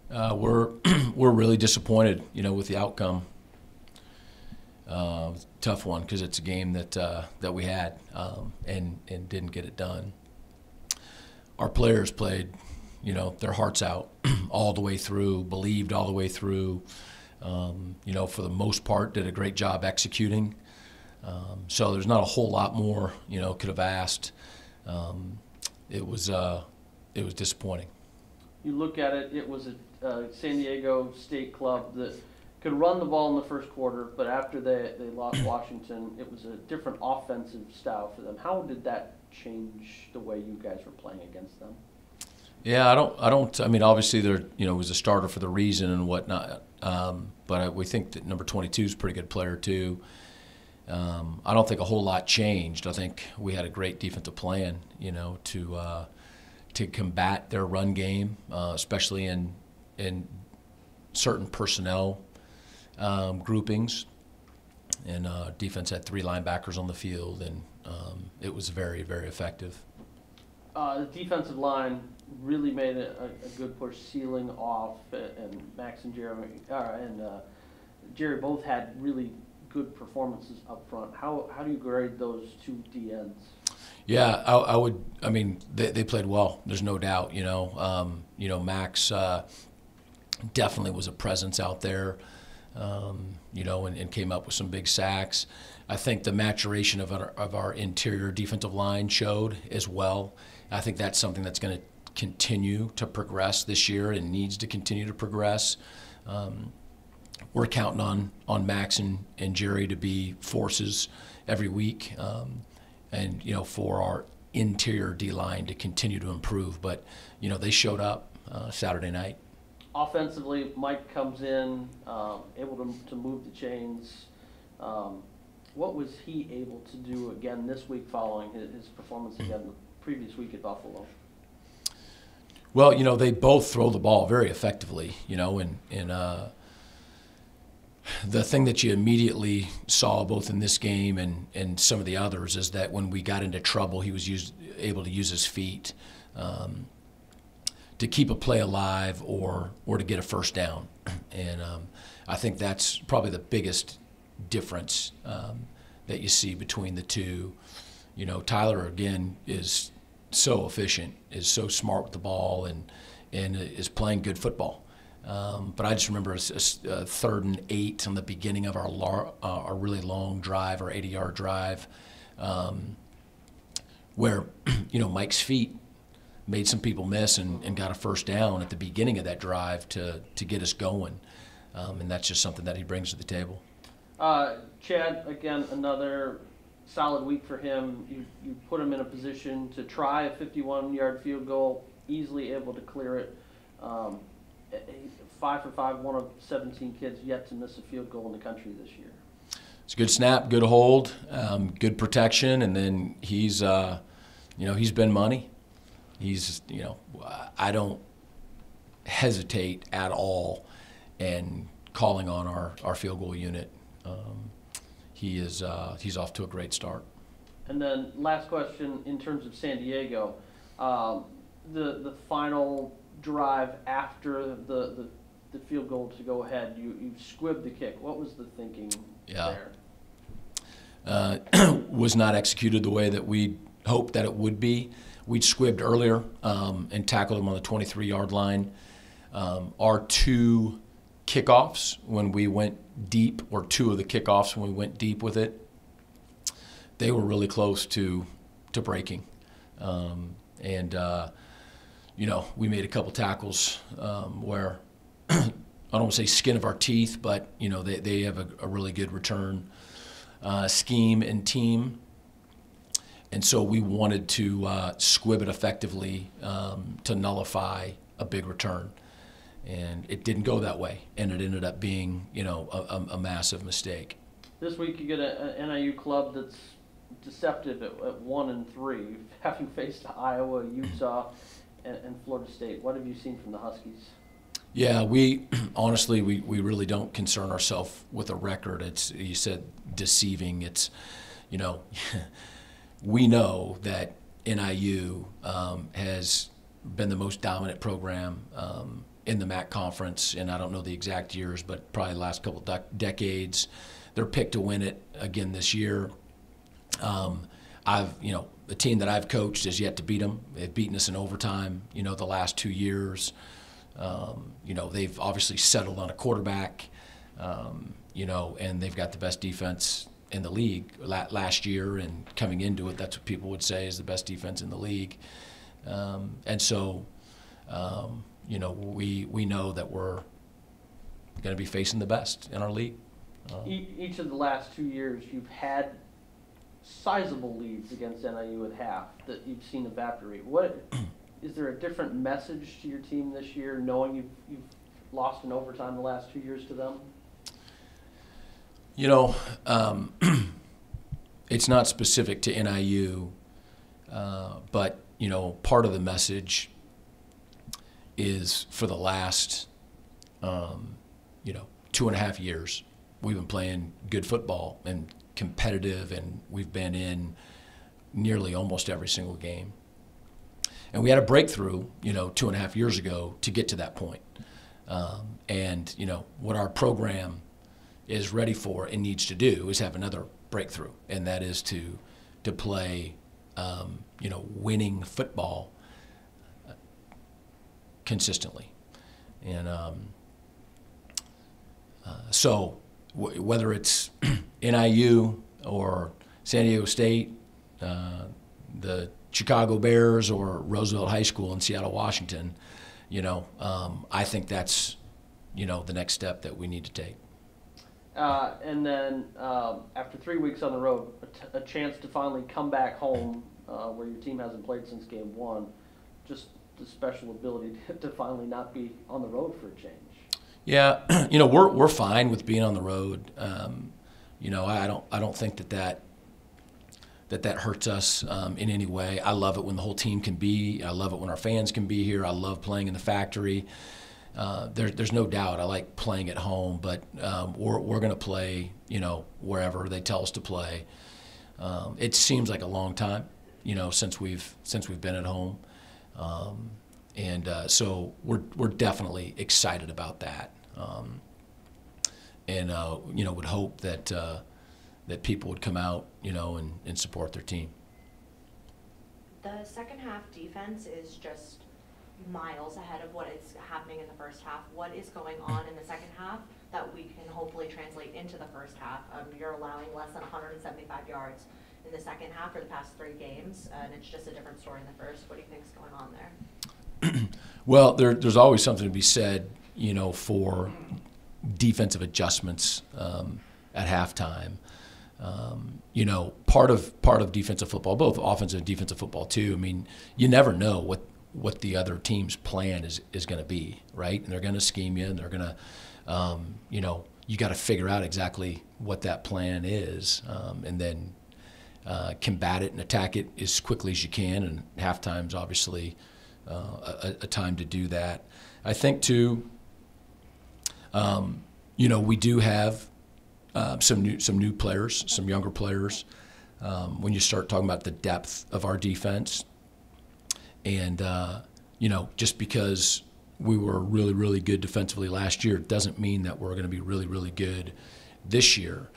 We're we're really disappointed, with the outcome. Tough one because it's a game that we had and didn't get it done. Our players played, their hearts out all the way through, believed all the way through. For the most part, did a great job executing. So there's not a whole lot more, could have asked. It was disappointing. You look at it, it was a San Diego State club that could run the ball in the first quarter, but after they lost Washington, it was a different offensive style for them. How did that change the way you guys were playing against them? Yeah, I mean, obviously there, was a starter for the reason and whatnot. But we think that number 22 is a pretty good player too. I don't think a whole lot changed. I think we had a great defensive plan, to combat their run game, especially in certain personnel groupings. And defense had 3 linebackers on the field, and it was very, very effective. The defensive line really made a good push, sealing off, and Max and Jerry both had really good performances up front. How do you grade those 2 DNs? Yeah, I would. I mean, they played well. There's no doubt. Max definitely was a presence out there. And came up with some big sacks. I think the maturation of our interior defensive line showed as well. I think that's something that's going to continue to progress this year and needs to continue to progress. We're counting on Max and Jerry to be forces every week, and for our interior D-line to continue to improve. But they showed up Saturday night. Offensively, Mike comes in, able to move the chains. What was he able to do again this week following his performance again the previous week at Buffalo? Well, they both throw the ball very effectively, and the thing that you immediately saw both in this game and some of the others is that when we got into trouble, he was able to use his feet to keep a play alive or to get a first down. And I think that's probably the biggest difference that you see between the two. Tyler, again, is so efficient, is so smart with the ball, and is playing good football. But I just remember a 3rd and 8 on the beginning of our really long drive, our 80-yard drive, where Mike's feet made some people miss and got a first down at the beginning of that drive to get us going, and that's just something that he brings to the table. Chad, again, another solid week for him. You put him in a position to try a 51-yard field goal, easily able to clear it. 5 for 5, one of 17 kids yet to miss a field goal in the country this year. It's a good snap, good hold, good protection, and then he's been money. He's, I don't hesitate at all in calling on our field goal unit. He's off to a great start. And then last question in terms of San Diego, the final drive after the field goal to go ahead, you squibbed the kick. What was the thinking there? Was not executed the way that we hoped that it would be. We'd squibbed earlier and tackled him on the 23-yard line. Our 2 kickoffs when we went deep, or 2 of the kickoffs when we went deep with it, they were really close to breaking. We made a couple tackles where I don't want to say skin of our teeth, but they have a really good return scheme and team. And so we wanted to squib it effectively to nullify a big return. And it didn't go that way, and it ended up being, a massive mistake. This week you get an NIU club that's deceptive at 1-3, having faced Iowa, Utah, and Florida State. What have you seen from the Huskies? Yeah, we honestly really don't concern ourselves with a record. It's, you said, deceiving. It's, we know that NIU has been the most dominant program in the MAC conference, and I don't know the exact years, but probably the last couple decades. They're picked to win it again this year. The team that I've coached has yet to beat them. They've beaten us in overtime, the last 2 years. They've obviously settled on a quarterback, and they've got the best defense in the league last year, and coming into it, that's what people would say is the best defense in the league. And so, we know that we're going to be facing the best in our league. Each of the last 2 years, you've had sizable leads against NIU at half that you've seen evaporate. What is there a different message to your team this year, knowing you've lost in overtime the last 2 years to them? It's not specific to NIU, but part of the message is for the last 2.5 years we've been playing good football and competitive, and we've been in nearly almost every single game. And we had a breakthrough, 2.5 years ago to get to that point. And what our program is ready for and needs to do is have another breakthrough, and that is to play, winning football consistently. And so whether it's NIU or San Diego State, the Chicago Bears, or Roosevelt High School in Seattle, Washington, I think that's, the next step that we need to take. And then after 3 weeks on the road, a chance to finally come back home where your team hasn't played since game 1, just the special ability to finally not be on the road for a change. Yeah, we're fine with being on the road. I don't think that hurts us in any way. I love it when the whole team can be. I love it when our fans can be here. I love playing in the factory. There's no doubt I like playing at home, but we're going to play, wherever they tell us to play. It seems like a long time, since we've been at home, and so we're definitely excited about that, and would hope that people would come out, and support their team. The second half defense is just miles ahead of what is happening in the first half. What is going on in the second half that we can hopefully translate into the first half? You're allowing less than 175 yards in the second half for the past 3 games, and it's just a different story in the first. What do you think is going on there? Well, there's always something to be said, for defensive adjustments at halftime. Part of defensive football, both offensive and defensive football too. I mean, you never know what the other team's plan is going to be, right? And they're going to scheme you, and they're going to, you got to figure out exactly what that plan is, and then combat it and attack it as quickly as you can. And halftime's obviously a time to do that. I think too, we do have some new players, some younger players. When you start talking about the depth of our defense, and just because we were really, really good defensively last year doesn't mean that we're going to be really, really good this year.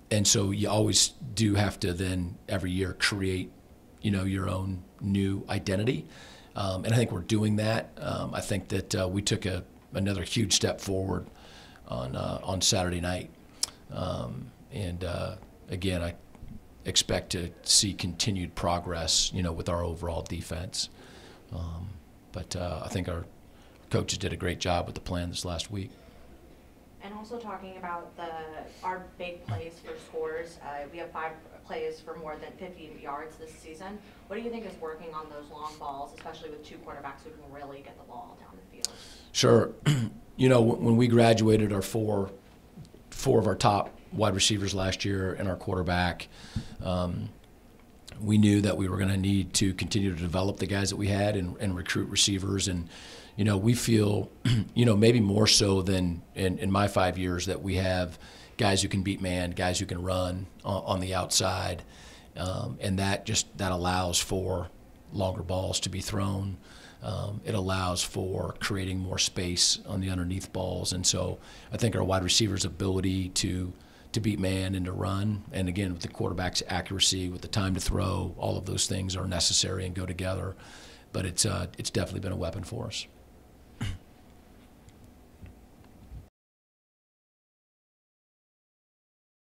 And so you always do have to then every year create, your own new identity. And I think we're doing that. I think that we took another huge step forward on Saturday night. And again, I expect to see continued progress, with our overall defense. But I think our coaches did a great job with the plan this last week. And also talking about our big plays for scores, we have 5 plays for more than 50 yards this season. What do you think is working on those long balls, especially with 2 quarterbacks who can really get the ball down the field? Sure. When we graduated our four of our top wide receivers last year and our quarterback, we knew that we were going to need to continue to develop the guys that we had and recruit receivers. And, we feel, maybe more so than in my 5 years, that we have guys who can beat man, guys who can run on the outside. And that allows for, longer balls to be thrown. It allows for creating more space on the underneath balls. And so I think our wide receivers' ability to beat man and to run, and again, with the quarterback's accuracy, with the time to throw, all of those things are necessary and go together. But it's definitely been a weapon for us.